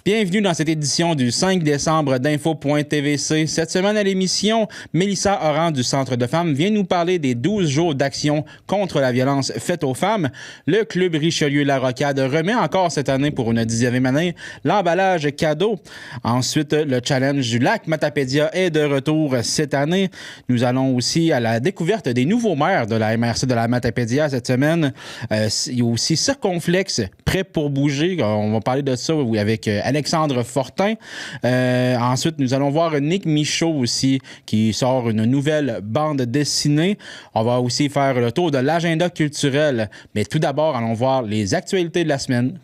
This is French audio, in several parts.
Bienvenue dans cette édition du 5 décembre d'Info.tvc. Cette semaine à l'émission, Mélissa Oran du Centre de femmes vient nous parler des 12 jours d'action contre la violence faite aux femmes. Le Club Richelieu-La Rocade remet encore cette année pour une 10e année l'emballage cadeau. Ensuite, le challenge du lac Matapédia est de retour cette année. Nous allons aussi à la découverte des nouveaux maires de la MRC de la Matapédia cette semaine. Il y a aussi Circonflexe, prêt pour bouger. On va parler de ça avec Alexandre Fortin. Ensuite, nous allons voir Nick Michaud aussi, qui sort une nouvelle bande dessinée. On va aussi faire le tour de l'agenda culturel. Mais tout d'abord, allons voir les actualités de la semaine.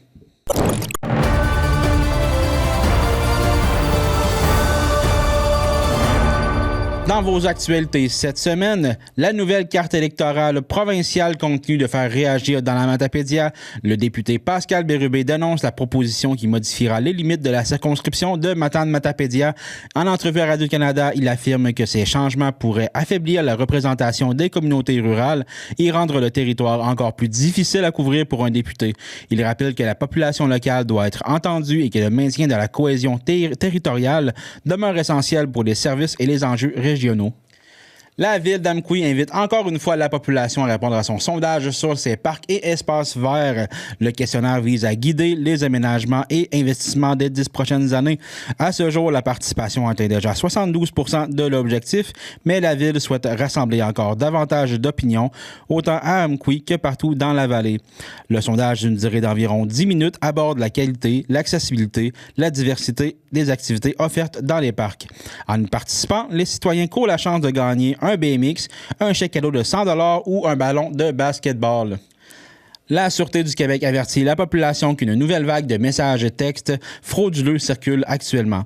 Dans vos actualités cette semaine, la nouvelle carte électorale provinciale continue de faire réagir dans la Matapédia. Le député Pascal Bérubé dénonce la proposition qui modifiera les limites de la circonscription de Matane-Matapédia. En entrevue à Radio-Canada, il affirme que ces changements pourraient affaiblir la représentation des communautés rurales et rendre le territoire encore plus difficile à couvrir pour un député. Il rappelle que la population locale doit être entendue et que le maintien de la cohésion territoriale demeure essentiel pour les services et les enjeux régionaux. La ville d'Amqui invite encore une fois la population à répondre à son sondage sur ses parcs et espaces verts. Le questionnaire vise à guider les aménagements et investissements des 10 prochaines années. À ce jour, la participation atteint déjà 72% de l'objectif, mais la ville souhaite rassembler encore davantage d'opinions, autant à Amqui que partout dans la vallée. Le sondage d'une durée d'environ 10 minutes aborde la qualité, l'accessibilité, la diversité des activités offertes dans les parcs. En y participant, les citoyens courent la chance de gagner un BMX, un chèque cadeau de 100$ ou un ballon de basketball. La Sûreté du Québec avertit la population qu'une nouvelle vague de messages textes frauduleux circule actuellement.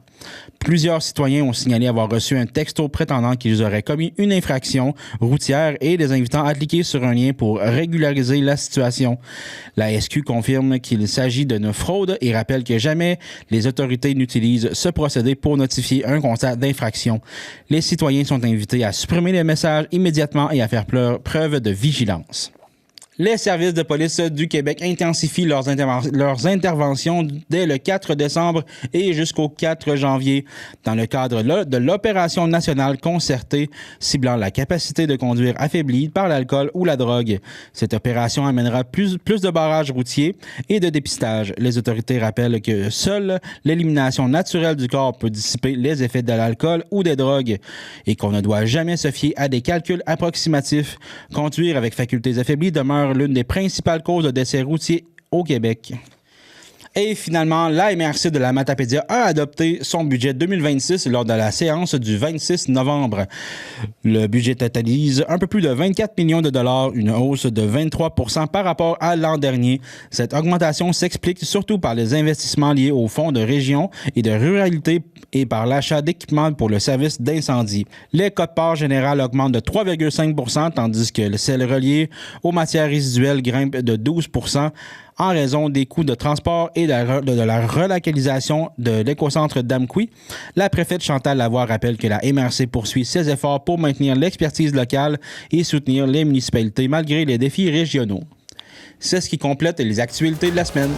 Plusieurs citoyens ont signalé avoir reçu un texto prétendant qu'ils auraient commis une infraction routière et les invitant à cliquer sur un lien pour régulariser la situation. La SQ confirme qu'il s'agit d'une fraude et rappelle que jamais les autorités n'utilisent ce procédé pour notifier un constat d'infraction. Les citoyens sont invités à supprimer les messages immédiatement et à faire preuve de vigilance. Les services de police du Québec intensifient leurs interventions dès le 4 décembre et jusqu'au 4 janvier dans le cadre de l'opération nationale concertée ciblant la capacité de conduire affaiblie par l'alcool ou la drogue. Cette opération amènera plus de barrages routiers et de dépistage. Les autorités rappellent que seule l'élimination naturelle du corps peut dissiper les effets de l'alcool ou des drogues et qu'on ne doit jamais se fier à des calculs approximatifs. Conduire avec facultés affaiblies demeure l'une des principales causes de décès routiers au Québec. Et finalement, la MRC de la Matapédia a adopté son budget 2026 lors de la séance du 26 novembre. Le budget totalise un peu plus de 24 millions de dollars, une hausse de 23% par rapport à l'an dernier. Cette augmentation s'explique surtout par les investissements liés aux fonds de région et de ruralité et par l'achat d'équipements pour le service d'incendie. Les quotes-parts générales augmentent de 3,5%, tandis que celles reliées aux matières résiduelles grimpent de 12%. En raison des coûts de transport et de la relocalisation de l'écocentre d'Amqui. La préfète Chantal Lavoie rappelle que la MRC poursuit ses efforts pour maintenir l'expertise locale et soutenir les municipalités malgré les défis régionaux. C'est ce qui complète les actualités de la semaine.